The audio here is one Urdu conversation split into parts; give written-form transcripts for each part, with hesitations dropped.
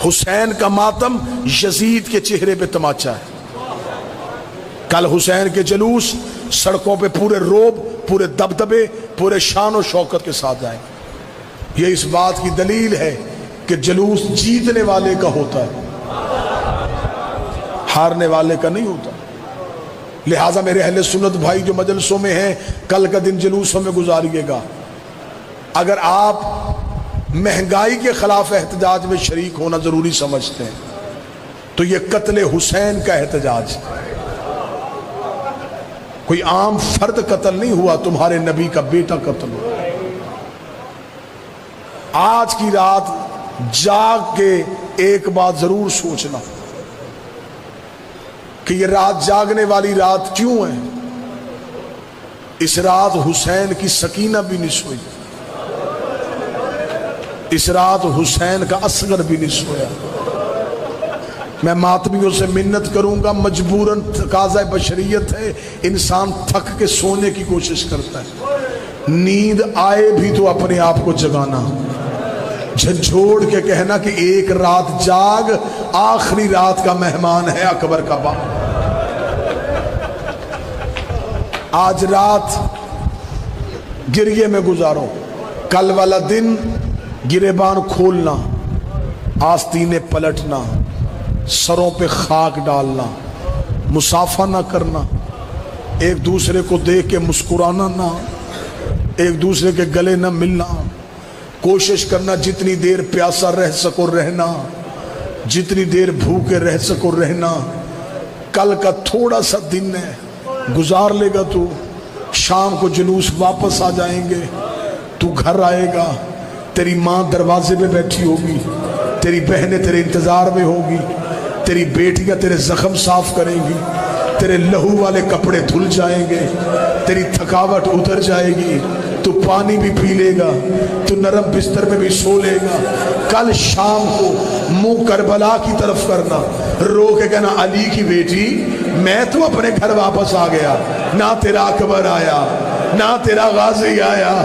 حسین کا ماتم یزید کے چہرے پہ تماچا ہے۔ کل حسین کے جلوس سڑکوں پہ پورے روب، پورے دبدبے، پورے شان و شوکت کے ساتھ جائیں گے۔ یہ اس بات کی دلیل ہے کہ جلوس جیتنے والے کا ہوتا ہے، ہارنے والے کا نہیں ہوتا۔ لہٰذا میرے اہل سنت بھائی جو مجلسوں میں ہیں، کل کا دن جلوسوں میں گزاریے گا۔ اگر آپ مہنگائی کے خلاف احتجاج میں شریک ہونا ضروری سمجھتے ہیں تو یہ قتل حسین کا احتجاج ہے۔ کوئی عام فرد قتل نہیں ہوا، تمہارے نبی کا بیٹا قتل ہوا۔ آج کی رات جاگ کے ایک بات ضرور سوچنا کہ یہ رات جاگنے والی رات کیوں ہے؟ اس رات حسین کی سکینہ بھی نہیں سوئی، اس رات حسین کا اصغر بھی نہیں سویا۔ میں ماتمیوں سے منت کروں گا، مجبوراً تقاضۂ بشریت ہے، انسان تھک کے سونے کی کوشش کرتا ہے، نیند آئے بھی تو اپنے آپ کو جگانا، جھنجھوڑ کے کہنا کہ ایک رات جاگ، آخری رات کا مہمان ہے اکبر کا باپ۔ آج رات گریے میں گزارو، کل والا دن گریبان کھولنا، آستینے پلٹنا، سروں پہ خاک ڈالنا، مصافحہ نہ کرنا، ایک دوسرے کو دیکھ کے مسکرانا نہ، ایک دوسرے کے گلے نہ ملنا، کوشش کرنا جتنی دیر پیاسا رہ سکو رہنا، جتنی دیر بھوکے رہ سکو رہنا۔ کل کا تھوڑا سا دن ہے، گزار لے گا تو، شام کو جلوس واپس آ جائیں گے، تو گھر آئے گا، تیری ماں دروازے پہ بیٹھی ہوگی، تیری بہنیں تیرے انتظار میں ہوگی، تیری بیٹیاں تیرے زخم صاف کریں گی، تیرے لہو والے کپڑے دھل جائیں گے، تیری تھکاوٹ اتر جائے گی، تو پانی بھی پی لے گا، تو نرم بستر میں بھی سو لے گا۔ کل شام کو منہ کربلا کی طرف کرنا، رو کے کہنا علی کی بیٹی میں تو اپنے گھر واپس آ گیا، نہ تیرا اکبر آیا، نہ تیرا غازی آیا،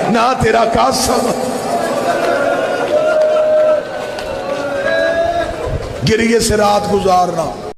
نہ تیرا قاسم۔ گریے سے رات گزارنا۔